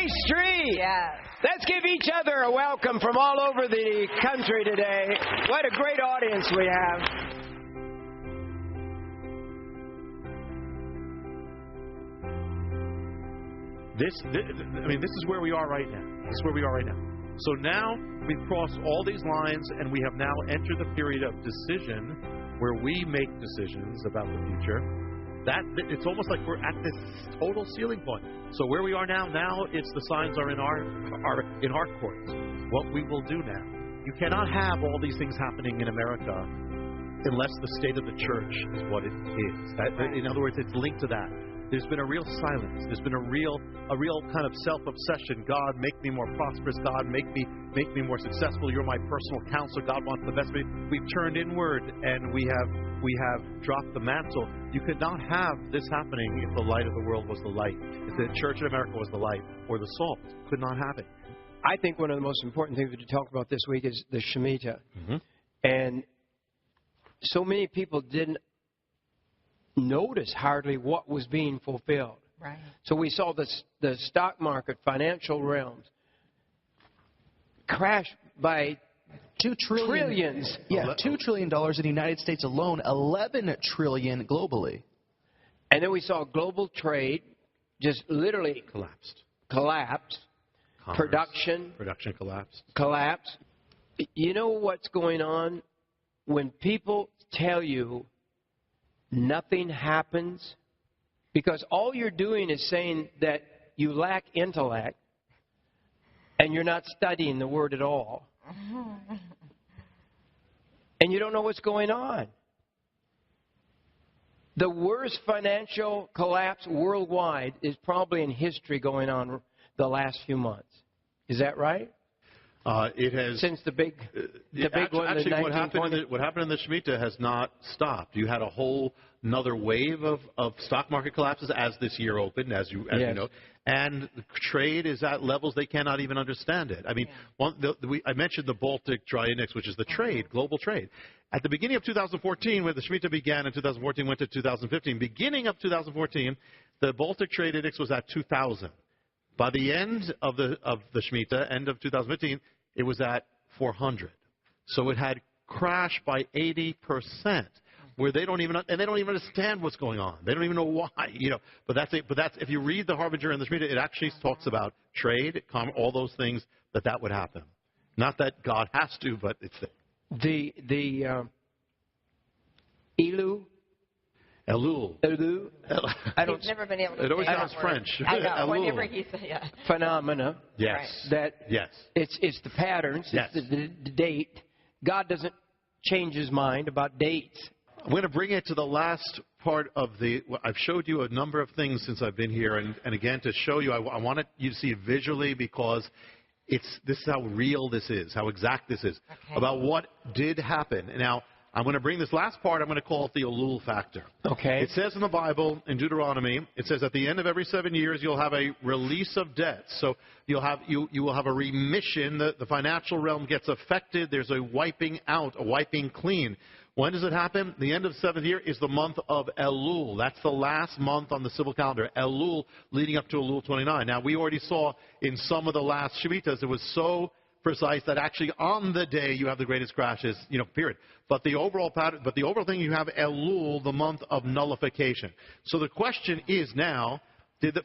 Street. Yes. Let's give each other a welcome from all over the country today. What a great audience we have. This is where we are right now. This is where we are right now. So now we've crossed all these lines, and we have now entered the period of decision where we make decisions about the future. It's almost like we're at this total ceiling point. So where we are now it's the signs are in our courts. What we will do now. You cannot have all these things happening in America unless the state of the church is what it is. In other words, it's linked to that. There's been a real silence. There's been a real kind of self-obsession. God, make me more prosperous. God, make me more successful. You're my personal counselor. God wants the best for me. We've turned inward, and we have dropped the mantle. You could not have this happening if the light of the world was the light. If the church in America was the light or the salt. Could not have it. I think one of the most important things to talk about this week is the Shemitah. Mm-hmm. And so many people didn't notice hardly what was being fulfilled. Right. So we saw the stock market, financial realms, crash by $2 trillion. Trillions. Yeah, $2 trillion in the United States alone, $11 trillion globally. And then we saw global trade just literally collapse. Production collapse. You know what's going on? When people tell you nothing happens, because all you're doing is saying that you lack intellect and you're not studying the Word at all. And you don't know what's going on. The worst financial collapse worldwide is probably in history going on the last few months. Is that right? It has since the big one. Actually, what happened in the Shemitah has not stopped. You had a whole another wave of stock market collapses as this year opened, as you know, and trade is at levels they cannot even understand it. I mean, I mentioned the Baltic Dry Index, which is the trade, global trade. At the beginning of 2014, when the Shemitah began in 2014, went to 2015. Beginning of 2014, the Baltic Trade Index was at 2,000. By the end of the Shemitah, end of 2015, it was at 400. So it had crashed by 80%, where they don't even understand what's going on. They don't even know why, But that's if you read the Harbinger and the Shemitah, it actually talks about trade, all those things that would happen. Not that God has to, but it's there. The Elul. I don't. He's never been able to. It always sounds French. I know. Whenever he says phenomena. Yes. That. Yes. It's the patterns. Yes. It's the date. God doesn't change His mind about dates. I'm going to bring it to the last part of I've showed you a number of things since I've been here, and again to show you, I wanted you to see it visually because this is how real this is, how exact this is, about what did happen. Now, I'm going to bring this last part, I'm going to call it the Elul factor. Okay. It says in the Bible, in Deuteronomy, it says at the end of every 7 years, you'll have a release of debts. So you will have a remission. The financial realm gets affected. There's a wiping out, a wiping clean. When does it happen? The end of the 7th year is the month of Elul. That's the last month on the civil calendar. Elul, leading up to Elul 29. Now, we already saw in some of the last Shemitahs, it was so precise that actually on the day you have the greatest crashes, period. But the overall pattern, thing, you have Elul, the month of nullification. So the question is now,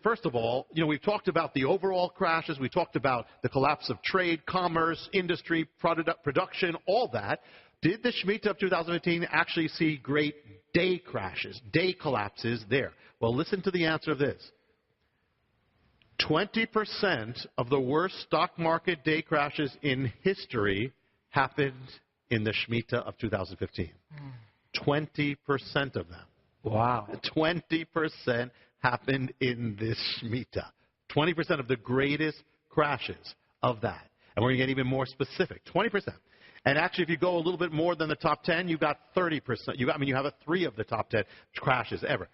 first of all, we've talked about the overall crashes. We talked about the collapse of trade, commerce, industry, production, all that. Did the Shemitah of 2015 actually see great day crashes, day collapses there? Well, listen to the answer of this. 20% of the worst stock market day crashes in history happened in the Shemitah of 2015. 20% of them. Wow. 20% happened in this Shemitah. 20% of the greatest crashes of that. And we're going to get even more specific. 20%. And actually, if you go a little bit more than the top 10, you've got 30%. You have 3 of the top 10 crashes ever.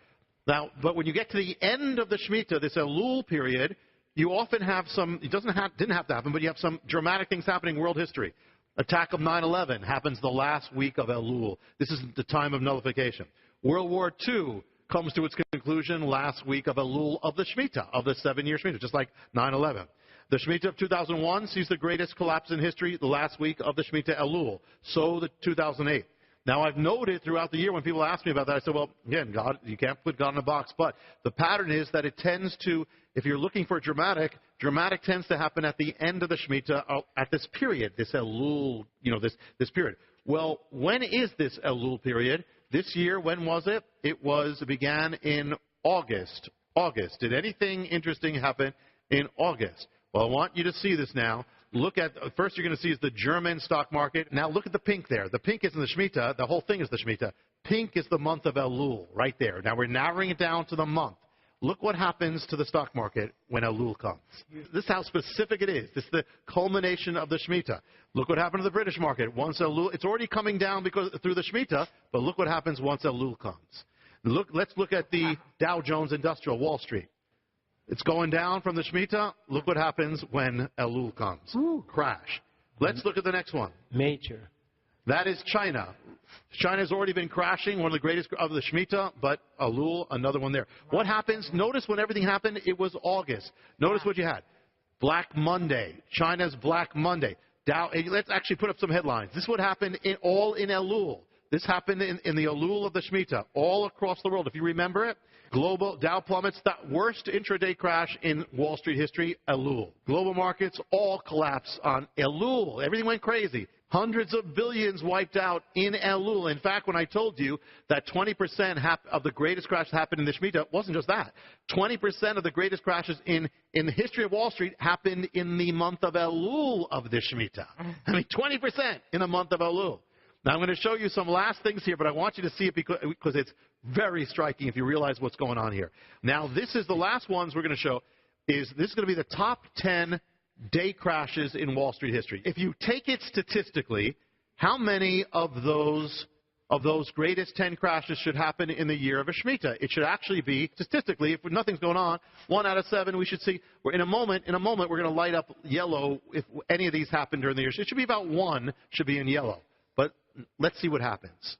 Now, but when you get to the end of the Shemitah, this Elul period, you often have didn't have to happen, but you have some dramatic things happening in world history. Attack of 9/11 happens the last week of Elul. This is the time of nullification. World War II comes to its conclusion last week of Elul of the Shemitah, of the 7-year Shemitah, just like 9/11. The Shemitah of 2001 sees the greatest collapse in history the last week of the Shemitah Elul. So the 2008. Now, I've noted throughout the year when people ask me about that, I said, well, again, God, you can't put God in a box. But the pattern is that it tends to, if you're looking for dramatic tends to happen at the end of the Shemitah, at this period, this Elul, this period. Well, when is this Elul period? This year, when was it? It began in August. Did anything interesting happen in August? Well, I want you to see this now. First you're going to see is the German stock market. Now look at the pink there. The pink isn't the Shemitah. The whole thing is the Shemitah. Pink is the month of Elul right there. Now we're narrowing it down to the month. Look what happens to the stock market when Elul comes. This is how specific it is. This is the culmination of the Shemitah. Look what happened to the British market. Once Elul, it's already coming down through the Shemitah, but look what happens once Elul comes. Let's look at the Dow Jones Industrial, Wall Street. It's going down from the Shemitah. Look what happens when Elul comes. Ooh. Crash. Let's look at the next one. Major. That is China. China's already been crashing, one of the greatest of the Shemitah, but Elul, another one there. What happens? Notice when everything happened, it was August. Notice what you had. Black Monday. China's Black Monday. Let's actually put up some headlines. This is what happened all in Elul. This happened in the Elul of the Shemitah, all across the world. If you remember it, global Dow plummets, the worst intraday crash in Wall Street history, Elul. Global markets all collapse on Elul. Everything went crazy. Hundreds of billions wiped out in Elul. In fact, when I told you that 20% of the greatest crashes happened in the Shemitah, it wasn't just that. 20% of the greatest crashes in the history of Wall Street happened in the month of Elul of the Shemitah. I mean, 20% in the month of Elul. Now, I'm going to show you some last things here, but I want you to see it because it's very striking if you realize what's going on here. Now, this is the last ones we're going to show. This is going to be the top 10 day crashes in Wall Street history. If you take it statistically, how many of those greatest 10 crashes should happen in the year of a Shemitah? It should actually be, statistically, if nothing's going on, 1 out of 7 we should see. In a moment, we're going to light up yellow if any of these happen during the year. It should be about 1 should be in yellow. But let's see what happens.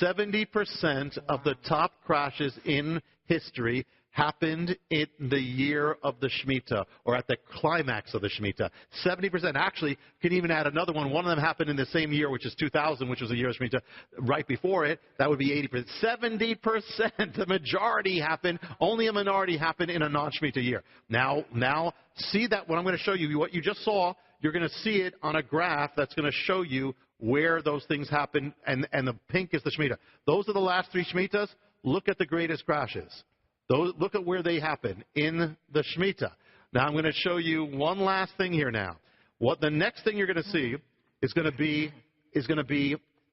70% of the top crashes in history happened in the year of the Shemitah, or at the climax of the Shemitah. 70%. Actually, can even add another one. One of them happened in the same year, which is 2000, which was the year of Shemitah. Right before it, that would be 80%. 70%, the majority happened, only a minority happened in a non-Shemitah year. Now, see that what I'm going to show you, what you just saw, you're going to see it on a graph that's going to show you where those things happen, and the pink is the Shemitah. Those are the last 3 Shemitahs. Look at the greatest crashes. Look at where they happen in the Shemitah. Now I'm going to show you one last thing here now. What the next thing you're going to see is going to be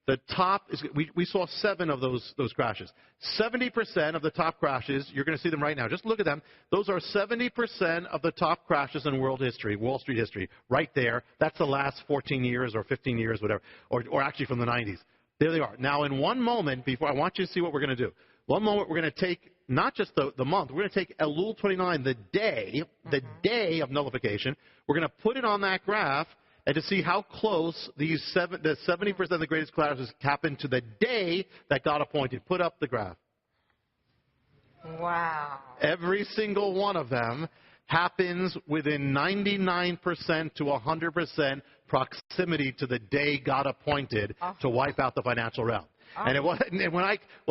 the top. We saw 7 of those crashes. 70% of the top crashes, you're going to see them right now. Just look at them. Those are 70% of the top crashes in world history, Wall Street history, right there. That's the last 14 years or 15 years, whatever, or actually from the 90s. There they are. Now, in one moment, I want you to see what we're going to do. One moment, we're going to take not just the month. We're going to take Elul 29, the day of nullification. We're going to put it on that graph and to see how close the 70% of the greatest crashes happened to the day that God appointed. Put up the graph. Wow. Every single one of them happens within 99% to 100% proximity to the day God appointed to wipe out the financial realm. And when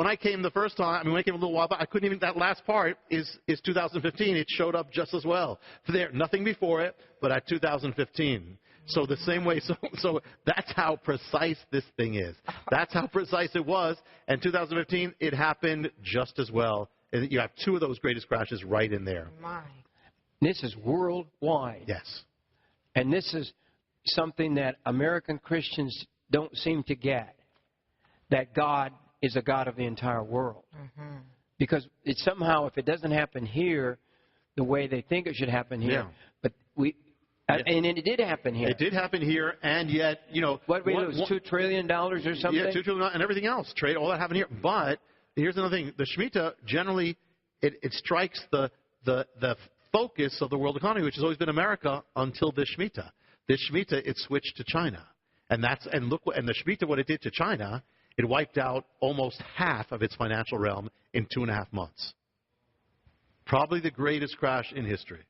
I came the first time, when I came a little while back, I couldn't even. That last part is 2015. It showed up just as well. There, nothing before it, but at 2015. So the same way. So that's how precise this thing is. That's how precise it was. And 2015, it happened just as well. And you have 2 of those greatest crashes right in there. My. This is worldwide. Yes. And this is something that American Christians don't seem to get. That God is a God of the entire world. Mm-hmm. Because it's somehow, if it doesn't happen here the way they think it should happen here, but and it did happen here. It did happen here, and yet, what we lose, $2 trillion or something? Yeah, $2 trillion and everything else. Trade, all that happened here. But here's another thing. The Shemitah, generally, it strikes the focus of the world economy, which has always been America, until this Shemitah. This Shemitah, it switched to China. And the Shemitah, what it did to China, It wiped out almost half of its financial realm in 2.5 months. Probably the greatest crash in history.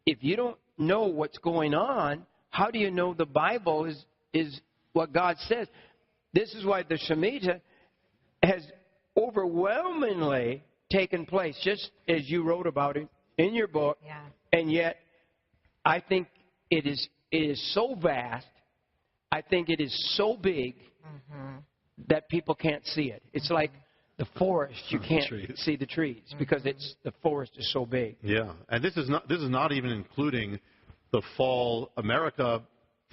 If you don't know what's going on, how do you know the Bible is what God says? This is why the Shemitah has overwhelmingly taken place, just as you wrote about it in your book. Yeah. And yet, I think it is so vast. I think it is so big that people can't see it. It's like the forest. You can't see the trees because the forest is so big. Yeah, and this is not even including the fall. America,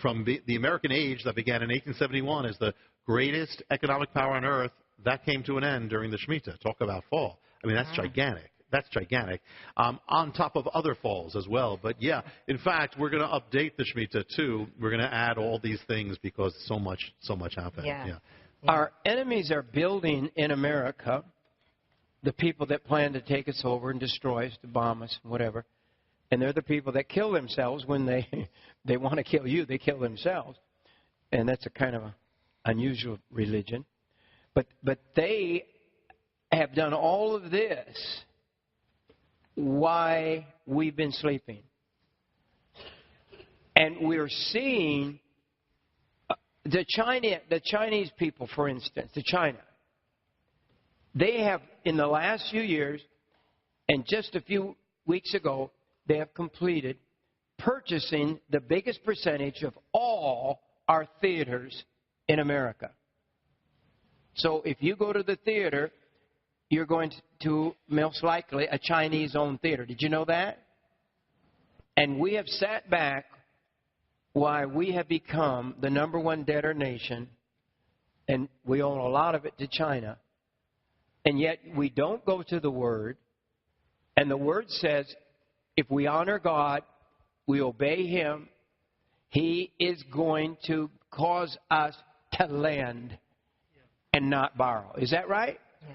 from the American age that began in 1871 as the greatest economic power on earth, that came to an end during the Shemitah. Talk about fall. I mean, that's gigantic. That's gigantic. On top of other falls as well. But yeah, in fact, we're going to update the Shemitah too. We're going to add all these things because so much happened. Yeah. Our enemies are building in America, the people that plan to take us over and destroy us, to bomb us, whatever. And they're the people that kill themselves when they want to kill you. They kill themselves. And that's a kind of unusual religion. But they have done all of this while we've been sleeping. And we're seeing the Chinese people, for instance, China, they have, in the last few years, and just a few weeks ago, they have completed purchasing the biggest percentage of all our theaters in America. So if you go to the theater, you're going to most likely a Chinese-owned theater. Did you know that? And we have sat back while we have become the #1 debtor nation, and we own a lot of it to China, and yet we don't go to the Word. And the Word says, if we honor God, we obey Him, He is going to cause us to lend and not borrow. Is that right? Yeah.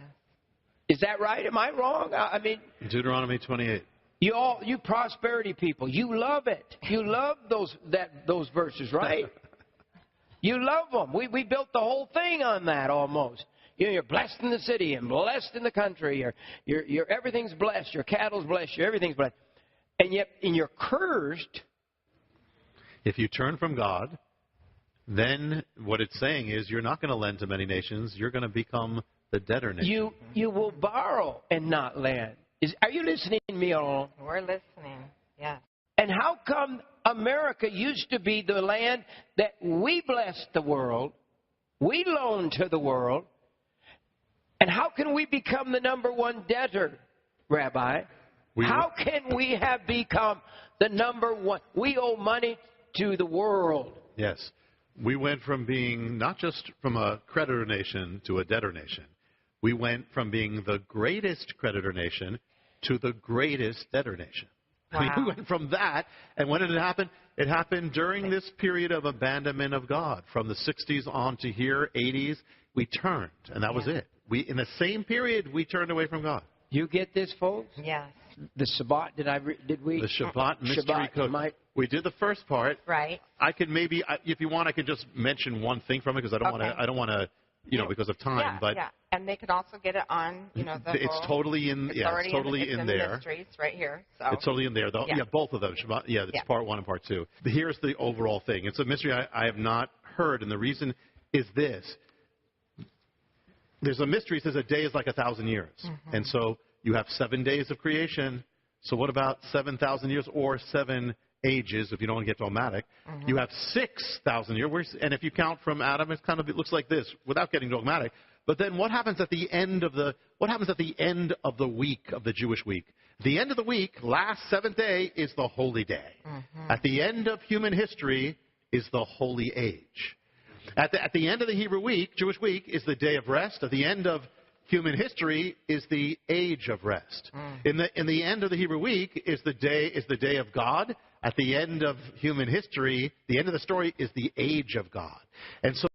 Is that right? Am I wrong? I mean, Deuteronomy 28. You prosperity people, you love it. You love those verses, right? You love them. We built the whole thing on that almost. You're blessed in the city and blessed in the country. You're everything's blessed. Your cattle's blessed. Everything's blessed. And yet, you're cursed. If you turn from God, then what it's saying is you're not going to lend to many nations. You're going to become the debtor nation. You will borrow and not lend. Are you listening to me all? We're listening, yeah. And how come America used to be the land that we blessed the world, we loaned to the world, and how can we become the #1 debtor, Rabbi? How can we have become the #1? We owe money to the world. Yes. We went from being not just from a creditor nation to a debtor nation. We went from being the greatest creditor nation to the greatest debtor nation. Wow. I mean, we went from that, and when did it happen? It happened during this period of abandonment of God. From the 60s on to here, 80s, we turned, and that was it. In the same period, we turned away from God. You get this, folks? Yes. The Shabbat, did we? The Shabbat mystery cook. We did the first part. Right. I could maybe, if you want, I could just mention one thing from it because I don't want to, because of time. Yeah, but and they could also get it on, it's totally in. It's totally in there. The mysteries right here. So. It's totally in there, though. Yeah, both of them. Shabbat, it's part 1 and part 2. Here's the overall thing. It's a mystery I have not heard, and the reason is this. There's a mystery that says a day is like 1,000 years, and so you have 7 days of creation. So what about 7,000 years or 7 ages, if you don't want to get dogmatic? You have 6,000 years. And if you count from Adam, it looks like this, without getting dogmatic. But then what happens at the end of the week, of the Jewish week? The end of the week, last 7th day, is the holy day. At the end of human history is the holy age. At the end of the Hebrew week, Jewish week, is the day of rest. At the end of human history is the age of rest. In the end of the Hebrew week is the day of God. At the end of human history, the end of the story is the age of God. And so